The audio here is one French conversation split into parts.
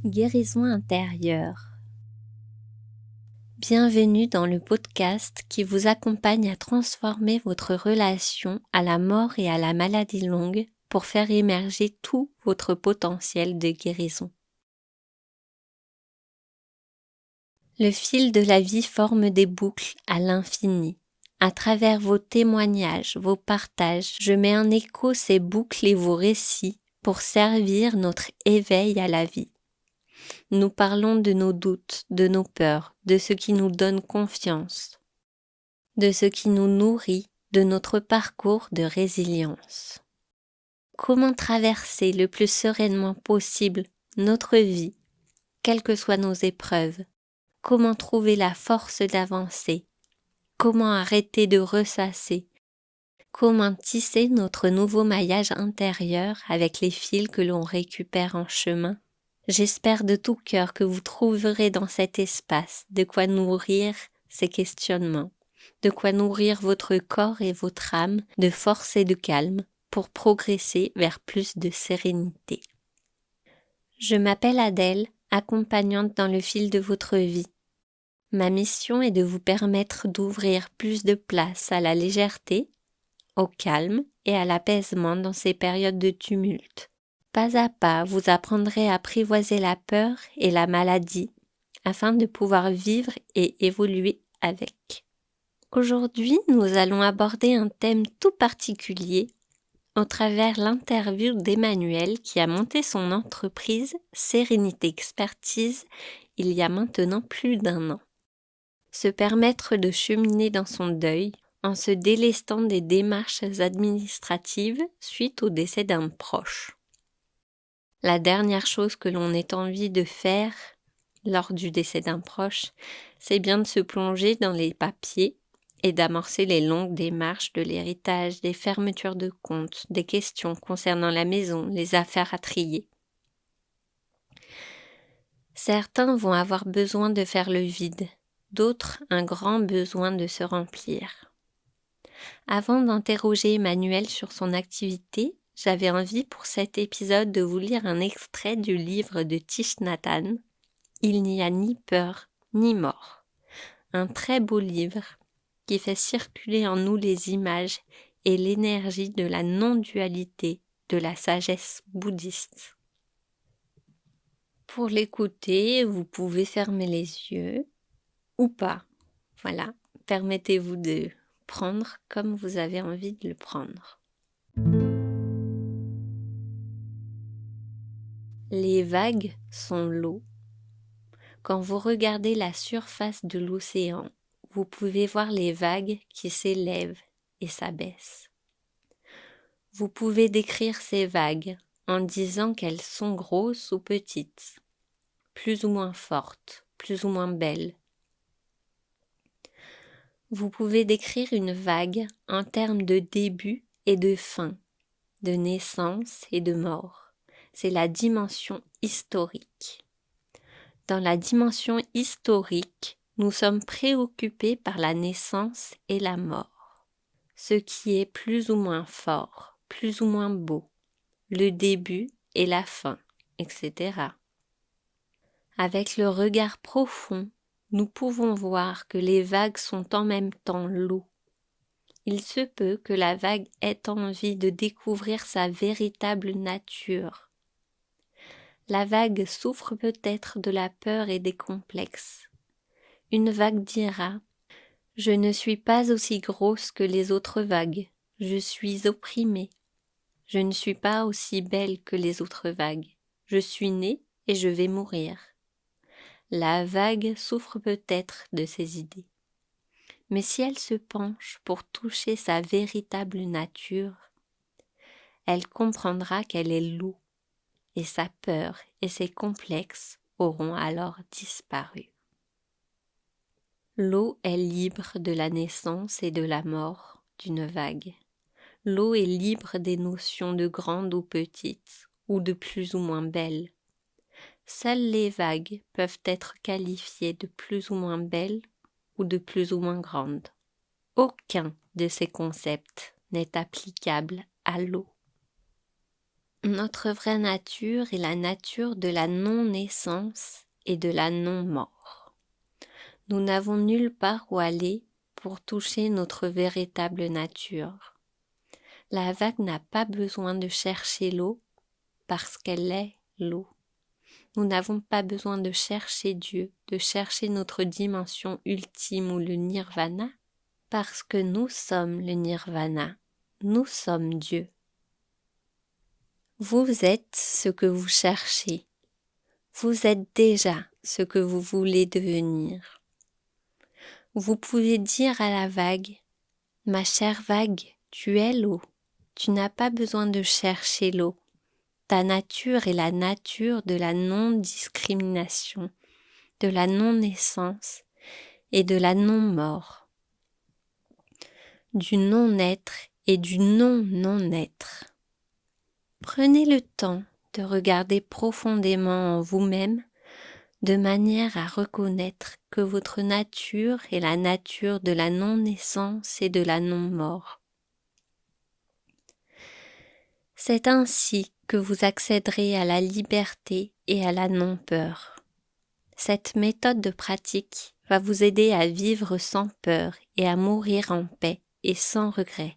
Guérison intérieure. Bienvenue dans le podcast qui vous accompagne à transformer votre relation à la mort et à la maladie longue pour faire émerger tout votre potentiel de guérison. Le fil de la vie forme des boucles à l'infini. À travers vos témoignages, vos partages, je mets en écho ces boucles et vos récits pour servir notre éveil à la vie. Nous parlons de nos doutes, de nos peurs, de ce qui nous donne confiance, de ce qui nous nourrit, de notre parcours de résilience. Comment traverser le plus sereinement possible notre vie, quelles que soient nos épreuves? Comment trouver la force d'avancer? Comment arrêter de ressasser? Comment tisser notre nouveau maillage intérieur avec les fils que l'on récupère en chemin? J'espère de tout cœur que vous trouverez dans cet espace de quoi nourrir ces questionnements, de quoi nourrir votre corps et votre âme de force et de calme pour progresser vers plus de sérénité. Je m'appelle Adèle, accompagnante dans le fil de votre vie. Ma mission est de vous permettre d'ouvrir plus de place à la légèreté, au calme et à l'apaisement dans ces périodes de tumulte. Pas à pas, vous apprendrez à apprivoiser la peur et la maladie afin de pouvoir vivre et évoluer avec. Aujourd'hui, nous allons aborder un thème tout particulier au travers l'interview d'Emmanuel qui a monté son entreprise Sérénité Expertise il y a maintenant plus d'1 an. Se permettre de cheminer dans son deuil en se délestant des démarches administratives suite au décès d'un proche. La dernière chose que l'on ait envie de faire lors du décès d'un proche, c'est bien de se plonger dans les papiers et d'amorcer les longues démarches de l'héritage, des fermetures de comptes, des questions concernant la maison, les affaires à trier. Certains vont avoir besoin de faire le vide, d'autres un grand besoin de se remplir. Avant d'interroger Emmanuel sur son activité, j'avais envie pour cet épisode de vous lire un extrait du livre de Thich Nhat Hanh, « Il n'y a ni peur ni mort ». Un très beau livre qui fait circuler en nous les images et l'énergie de la non-dualité de la sagesse bouddhiste. Pour l'écouter, vous pouvez fermer les yeux ou pas. Voilà, permettez-vous de prendre comme vous avez envie de le prendre. Les vagues sont l'eau. Quand vous regardez la surface de l'océan, vous pouvez voir les vagues qui s'élèvent et s'abaissent. Vous pouvez décrire ces vagues en disant qu'elles sont grosses ou petites, plus ou moins fortes, plus ou moins belles. Vous pouvez décrire une vague en termes de début et de fin, de naissance et de mort. C'est la dimension historique. Dans la dimension historique, nous sommes préoccupés par la naissance et la mort, ce qui est plus ou moins fort, plus ou moins beau, le début et la fin, etc. Avec le regard profond, nous pouvons voir que les vagues sont en même temps l'eau. Il se peut que la vague ait envie de découvrir sa véritable nature. La vague souffre peut-être de la peur et des complexes. Une vague dira « Je ne suis pas aussi grosse que les autres vagues, je suis opprimée. Je ne suis pas aussi belle que les autres vagues, je suis née et je vais mourir. » La vague souffre peut-être de ces idées. Mais si elle se penche pour toucher sa véritable nature, elle comprendra qu'elle est l'eau. Et sa peur et ses complexes auront alors disparu. L'eau est libre de la naissance et de la mort d'une vague. L'eau est libre des notions de grande ou petite, ou de plus ou moins belle. Seules les vagues peuvent être qualifiées de plus ou moins belles ou de plus ou moins grandes. Aucun de ces concepts n'est applicable à l'eau. Notre vraie nature est la nature de la non-naissance et de la non-mort. Nous n'avons nulle part où aller pour toucher notre véritable nature. La vague n'a pas besoin de chercher l'eau parce qu'elle est l'eau. Nous n'avons pas besoin de chercher Dieu, de chercher notre dimension ultime ou le nirvana, parce que nous sommes le nirvana, nous sommes Dieu. Vous êtes ce que vous cherchez, vous êtes déjà ce que vous voulez devenir. Vous pouvez dire à la vague, « Ma chère vague, tu es l'eau, tu n'as pas besoin de chercher l'eau. Ta nature est la nature de la non-discrimination, de la non-naissance et de la non-mort, du non-être et du non-non-être. Prenez le temps de regarder profondément en vous-même de manière à reconnaître que votre nature est la nature de la non-naissance et de la non-mort. C'est ainsi que vous accéderez à la liberté et à la non-peur. Cette méthode de pratique va vous aider à vivre sans peur et à mourir en paix et sans regret.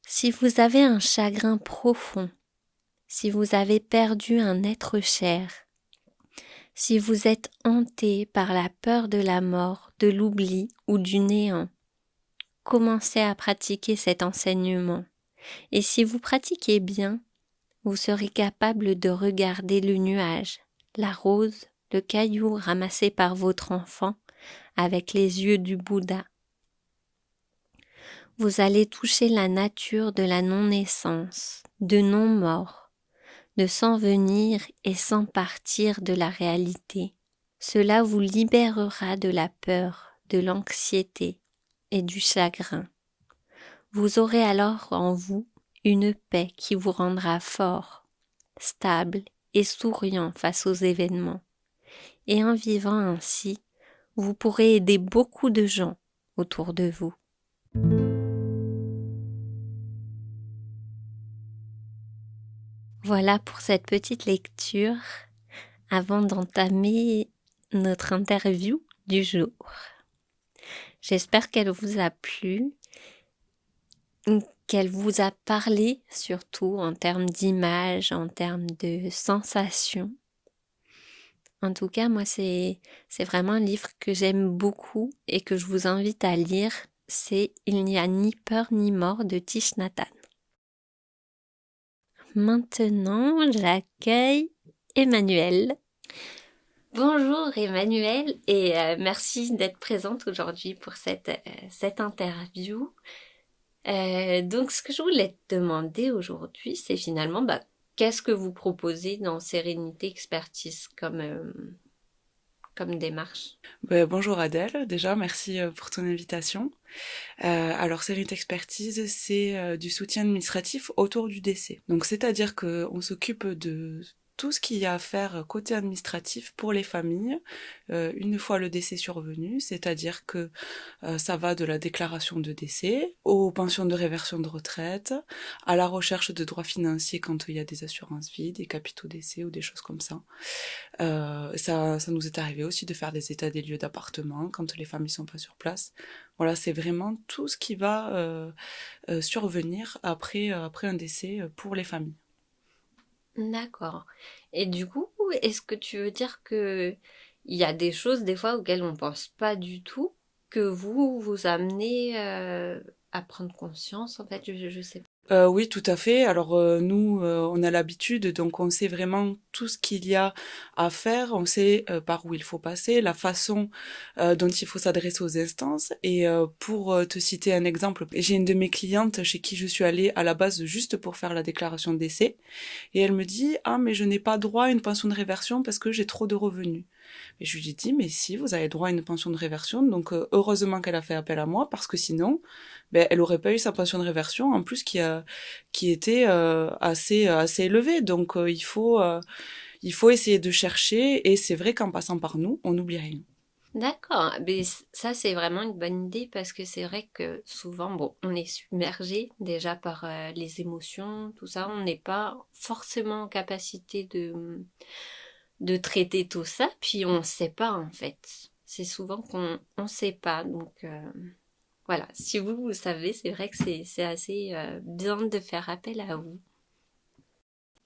Si vous avez un chagrin profond, si vous avez perdu un être cher, si vous êtes hanté par la peur de la mort, de l'oubli ou du néant, commencez à pratiquer cet enseignement. Et si vous pratiquez bien, vous serez capable de regarder le nuage, la rose, le caillou ramassé par votre enfant avec les yeux du Bouddha. Vous allez toucher la nature de la non-naissance, de non-mort, de sans venir et sans partir de la réalité. Cela vous libérera de la peur, de l'anxiété et du chagrin. Vous aurez alors en vous une paix qui vous rendra fort, stable et souriant face aux événements. Et en vivant ainsi, vous pourrez aider beaucoup de gens autour de vous. Voilà pour cette petite lecture avant d'entamer notre interview du jour. J'espère qu'elle vous a plu, qu'elle vous a parlé surtout en termes d'images, en termes de sensations. En tout cas, moi, c'est vraiment un livre que j'aime beaucoup et que je vous invite à lire. C'est Il n'y a ni peur ni mort de Thich Nhat Hanh. Maintenant, j'accueille Emmanuelle. Bonjour Emmanuelle et merci d'être présente aujourd'hui pour cette interview. Donc ce que je voulais te demander aujourd'hui, c'est finalement qu'est-ce que vous proposez dans Sérénité Expertise comme démarche? Bonjour Adèle, déjà merci pour ton invitation. Alors Sérénité Expertise, c'est du soutien administratif autour du décès. Donc c'est-à-dire qu'on s'occupe de tout ce qu'il y a à faire côté administratif pour les familles une fois le décès survenu, c'est-à-dire que ça va de la déclaration de décès aux pensions de réversion de retraite, à la recherche de droits financiers quand il y a des assurances vie, des capitaux décès ou des choses comme ça. Ça nous est arrivé aussi de faire des états des lieux d'appartements quand les familles sont pas sur place. Voilà, c'est vraiment tout ce qui va survenir après un décès pour les familles. D'accord. Et du coup, est-ce que tu veux dire que il y a des choses des fois auxquelles on pense pas du tout, que vous amenez à prendre conscience en fait, je sais pas. Oui, tout à fait. Alors nous, on a l'habitude, donc on sait vraiment tout ce qu'il y a à faire, on sait par où il faut passer, la façon dont il faut s'adresser aux instances. Et pour te citer un exemple, j'ai une de mes clientes chez qui je suis allée à la base juste pour faire la déclaration de décès, et elle me dit: Ah, mais je n'ai pas droit à une pension de réversion parce que j'ai trop de revenus. Et je lui ai dit: Mais si, vous avez droit à une pension de réversion, donc heureusement qu'elle a fait appel à moi, parce que sinon, elle aurait pas eu sa pension de réversion, en plus qui était assez élevée. Donc il faut essayer de chercher, et c'est vrai qu'en passant par nous, on n'oublie rien. D'accord, mais ça c'est vraiment une bonne idée parce que c'est vrai que souvent, bon, on est submergé déjà par les émotions, tout ça, on n'est pas forcément en capacité de traiter tout ça, puis on ne sait pas en fait. C'est souvent qu'on on sait pas, donc voilà. Si vous, vous savez, c'est vrai que c'est assez bien de faire appel à vous.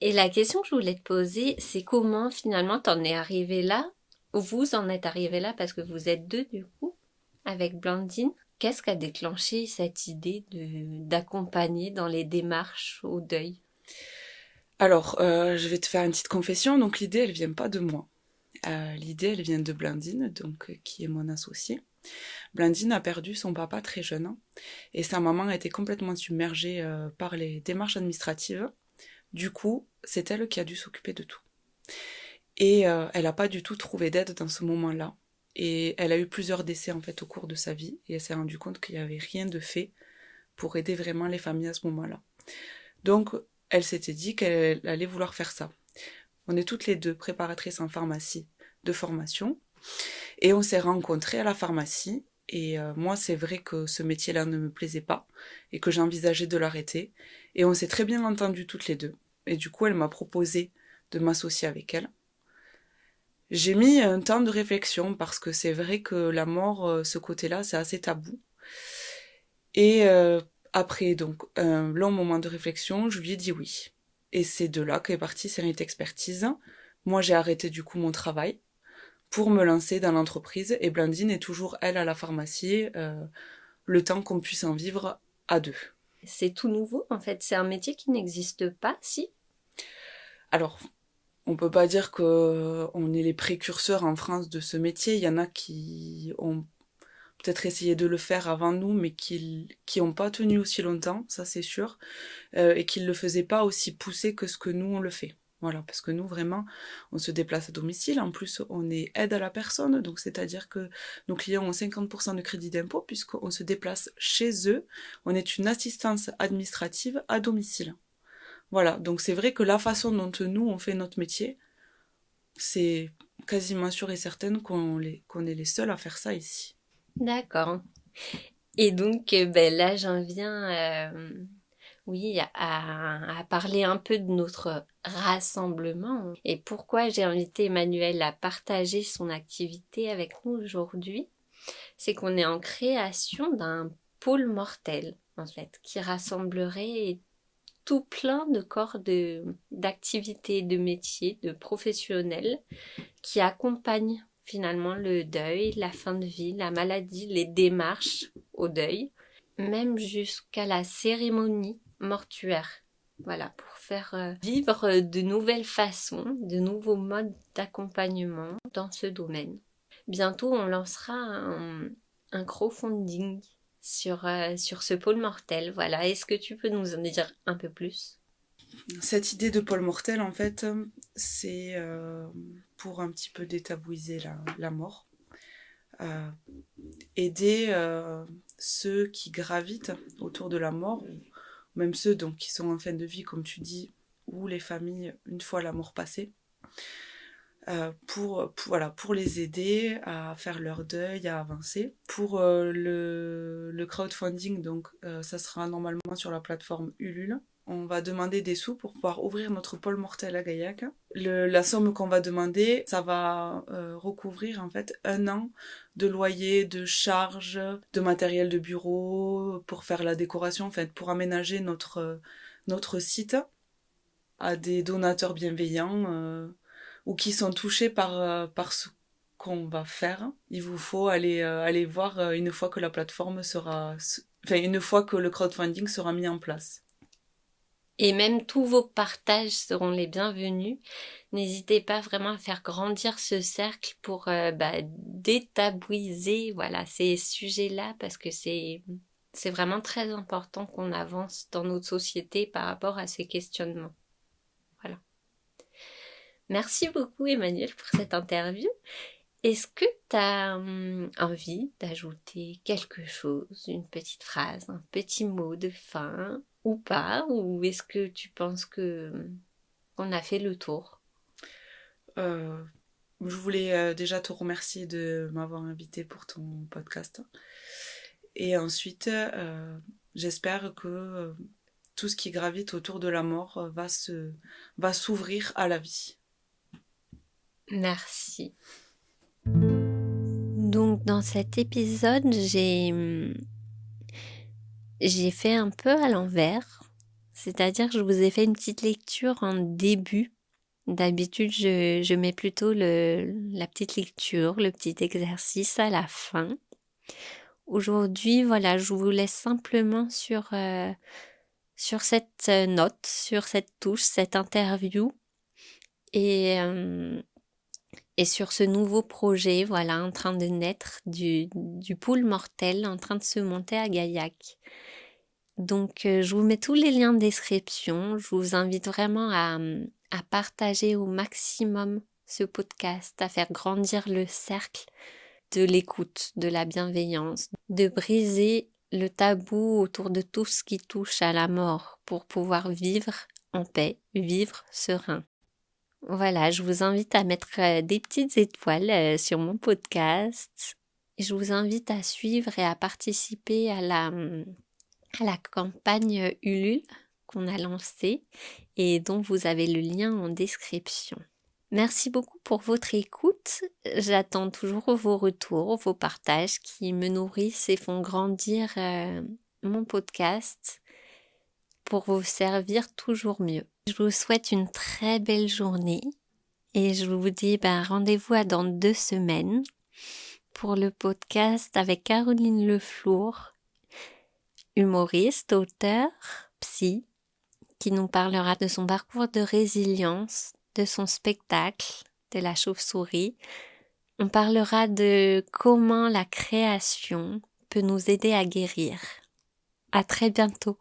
Et la question que je voulais te poser, c'est comment finalement t'en es arrivé là? Vous en êtes arrivé là parce que vous êtes deux du coup, avec Blandine. Qu'est-ce qui a déclenché cette idée de d'accompagner dans les démarches au deuil? Alors, je vais te faire une petite confession. Donc, l'idée, elle vient pas de moi. L'idée, elle vient de Blandine, donc qui est mon associée. Blandine a perdu son papa très jeune, hein, et sa maman a été complètement submergée par les démarches administratives. Du coup, c'est elle qui a dû s'occuper de tout. Et elle n'a pas du tout trouvé d'aide dans ce moment-là. Et elle a eu plusieurs décès en fait au cours de sa vie, et elle s'est rendue compte qu'il n'y avait rien de fait pour aider vraiment les familles à ce moment-là. Donc, elle s'était dit qu'elle allait vouloir faire ça. On est toutes les deux préparatrices en pharmacie de formation, et on s'est rencontrées à la pharmacie. Et moi, c'est vrai que ce métier-là ne me plaisait pas et que j'envisageais de l'arrêter. Et on s'est très bien entendues toutes les deux. Et du coup, elle m'a proposé de m'associer avec elle. J'ai mis un temps de réflexion parce que c'est vrai que la mort, ce côté-là, c'est assez tabou. Et après donc un long moment de réflexion, je lui ai dit oui. Et c'est de là qu'est partie Sérénité Expertise. Moi, j'ai arrêté du coup mon travail pour me lancer dans l'entreprise et Blandine est toujours, elle, à la pharmacie, le temps qu'on puisse en vivre à deux. C'est tout nouveau en fait, c'est un métier qui n'existe pas, si? Alors, on peut pas dire que on est les précurseurs en France de ce métier. Il y en a qui ont peut-être essayé de le faire avant nous, mais qui ont pas tenu aussi longtemps, ça c'est sûr, et qui le faisaient pas aussi poussé que ce que nous on le fait. Voilà, parce que nous vraiment, on se déplace à domicile. En plus, on est aide à la personne, donc c'est-à-dire que nos clients ont 50% de crédit d'impôt puisqu'on se déplace chez eux. On est une assistance administrative à domicile. Voilà, donc c'est vrai que la façon dont nous on fait notre métier, c'est quasiment sûr et certain qu'on est les seuls à faire ça ici. D'accord. Et donc, ben là, j'en viens, oui, à parler un peu de notre rassemblement et pourquoi j'ai invité Emmanuel à partager son activité avec nous aujourd'hui. C'est qu'on est en création d'un pôle mortel, en fait, qui rassemblerait tout plein de corps d'activités, de métiers, de professionnels qui accompagnent finalement le deuil, la fin de vie, la maladie, les démarches au deuil, même jusqu'à la cérémonie mortuaire. Voilà, pour faire vivre de nouvelles façons, de nouveaux modes d'accompagnement dans ce domaine. Bientôt, on lancera un crowdfunding sur ce pôle mortel. Voilà, est-ce que tu peux nous en dire un peu plus? Cette idée de Paul Mortel, en fait, c'est pour un petit peu détabouiser la mort. Euh, Aider ceux qui gravitent autour de la mort, ou même ceux donc, qui sont en fin de vie, comme tu dis, ou les familles une fois la mort passée, voilà, pour les aider à faire leur deuil, à avancer. Pour le crowdfunding, donc ça sera normalement sur la plateforme Ulule. On va demander des sous pour pouvoir ouvrir notre pôle mortel à Gaillac. La somme qu'on va demander, ça va recouvrir en fait un an de loyer, de charges, de matériel de bureau, pour faire la décoration, en fait, pour aménager notre site à des donateurs bienveillants ou qui sont touchés par ce qu'on va faire. Il vous faut aller voir une fois que la plateforme sera... Enfin, une fois que le crowdfunding sera mis en place. Et même tous vos partages seront les bienvenus. N'hésitez pas vraiment à faire grandir ce cercle pour détabouiser voilà, ces sujets-là parce que c'est vraiment très important qu'on avance dans notre société par rapport à ces questionnements. Voilà. Merci beaucoup Emmanuel pour cette interview. Est-ce que tu as envie d'ajouter quelque chose, une petite phrase, un petit mot de fin ou pas? Ou est-ce que tu penses que qu'on a fait le tour? Euh, Je voulais déjà te remercier de m'avoir invité pour ton podcast. Et ensuite, j'espère que tout ce qui gravite autour de la mort va s'ouvrir à la vie. Merci. Donc dans cet épisode, j'ai fait un peu à l'envers. C'est-à-dire que je vous ai fait une petite lecture en début. D'habitude, je mets plutôt la petite lecture, le petit exercice à la fin. Aujourd'hui, voilà, je vous laisse simplement sur cette note, sur cette touche, cette interview et, et sur ce nouveau projet, voilà, en train de naître du pôle mortel, en train de se monter à Gaillac. Donc, je vous mets tous les liens de description. Je vous invite vraiment à partager au maximum ce podcast, à faire grandir le cercle de l'écoute, de la bienveillance, de briser le tabou autour de tout ce qui touche à la mort pour pouvoir vivre en paix, vivre serein. Voilà, je vous invite à mettre des petites étoiles sur mon podcast. Je vous invite à suivre et à participer à la campagne Ulule qu'on a lancée et dont vous avez le lien en description. Merci beaucoup pour votre écoute. J'attends toujours vos retours, vos partages qui me nourrissent et font grandir mon podcast pour vous servir toujours mieux. Je vous souhaite une très belle journée et je vous dis rendez-vous dans 2 semaines pour le podcast avec Caroline Leflour, humoriste, auteur, psy, qui nous parlera de son parcours de résilience, de son spectacle, de la chauve-souris. On parlera de comment la création peut nous aider à guérir. À très bientôt.